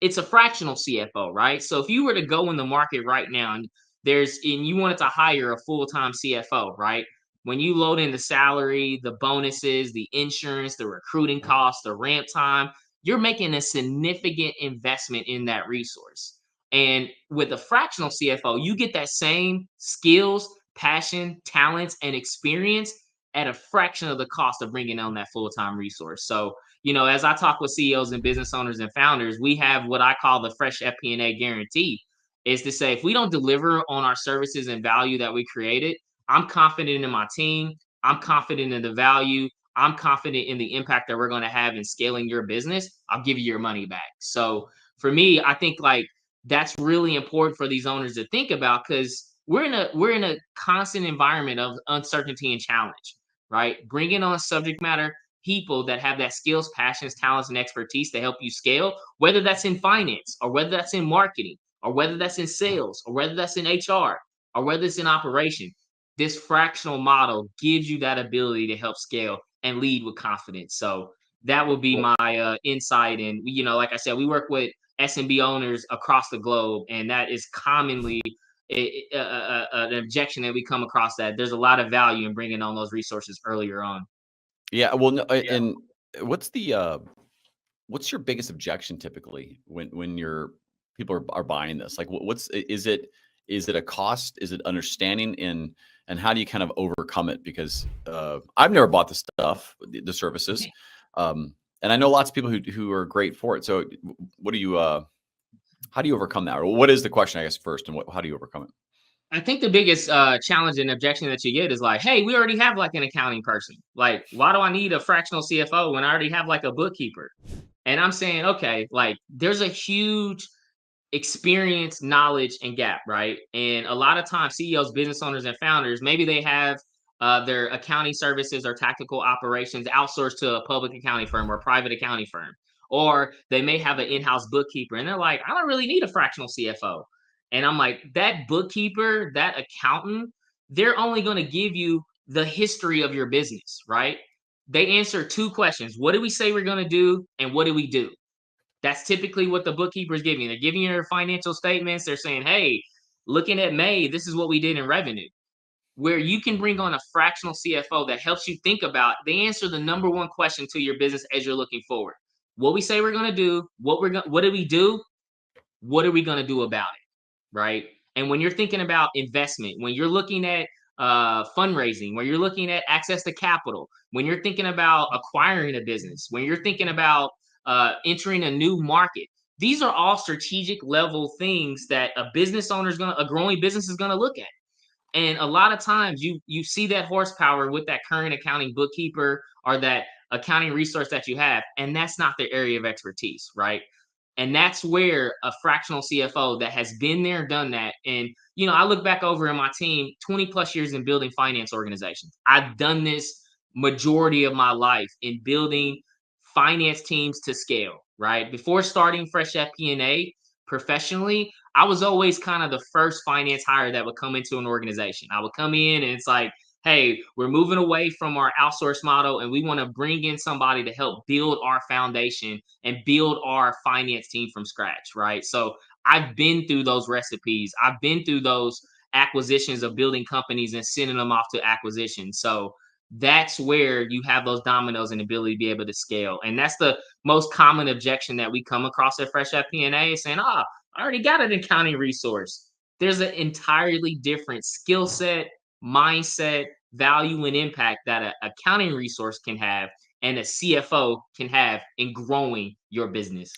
it's a fractional CFO, right? So if you were to go in the market right now and you wanted to hire a full-time CFO, right? When you load in the salary, the bonuses, the insurance, the recruiting costs, the ramp time, you're making a significant investment in that resource. And with a fractional CFO, you get that same skills, passion, talents, and experience at a fraction of the cost of bringing on that full-time resource. So, as I talk with CEOs and business owners and founders, we have what I call the fresh FP&A guarantee, is to say if we don't deliver on our services and value that we created, I'm confident in my team, I'm confident in the value, I'm confident in the impact that we're going to have in scaling your business. I'll give you your money back. So for me, I think like that's really important for these owners to think about, because we're in a constant environment of uncertainty and challenge, right? Bringing on subject matter people that have that skills, passions, talents, and expertise to help you scale, whether that's in finance or whether that's in marketing or whether that's in sales or whether that's in HR or whether it's in operation. This fractional model gives you that ability to help scale and lead with confidence. So that would be my insight. And like I said, we work with SMB owners across the globe, and that is commonly an objection that we come across, that there's a lot of value in bringing on those resources earlier on. Yeah. Well, no, and what's your biggest objection typically when your people are buying this? Like, is it a cost? Is it understanding? And how do you kind of overcome it? Because I've never bought the stuff, the services, and I know lots of people who are great for it. So, how do you overcome that? Or what is the question, I guess, first, and how do you overcome it? I think the biggest challenge and objection that you get is like, hey, we already have like an accounting person. Like, why do I need a fractional CFO when I already have like a bookkeeper? And I'm saying, okay, like there's a huge experience, knowledge, and gap, right? And a lot of times, CEOs, business owners, and founders, maybe they have their accounting services or tactical operations outsourced to a public accounting firm or private accounting firm, or they may have an in-house bookkeeper, and they're like, I don't really need a fractional CFO. And I'm like, that bookkeeper, that accountant, they're only going to give you the history of your business, right? They answer two questions: what do we say we're going to do, and what do we do? That's typically what the bookkeeper is giving you. They're giving you your financial statements. They're saying, hey, looking at May, this is what we did in revenue. Where you can bring on a fractional CFO that helps you think about, they answer the number one question to your business as you're looking forward. What we say we're going to do, what do we do? What are we going to do about it? Right? And when you're thinking about investment, when you're looking at fundraising, when you're looking at access to capital, when you're thinking about acquiring a business, when you're thinking about entering a new market, these are all strategic level things that a growing business is gonna look at. And a lot of times you see that horsepower with that current accounting bookkeeper or that accounting resource that you have, and that's not their area of expertise, right? And that's where a fractional CFO that has been there, done that. And, I look back over in my team, 20 plus years in building finance organizations. I've done this majority of my life in building finance teams to scale, right? Before starting Fresh FP&A professionally, I was always kind of the first finance hire that would come into an organization. I would come in and it's like, hey, we're moving away from our outsource model and we want to bring in somebody to help build our foundation and build our finance team from scratch, right? So I've been through those recipes. I've been through those acquisitions of building companies and sending them off to acquisition. So that's where you have those dominoes and ability to be able to scale. And that's the most common objection that we come across at Fresh FP&A, is saying, I already got an accounting resource. There's an entirely different skill set, mindset, value, and impact that an accounting resource can have and a CFO can have in growing your business.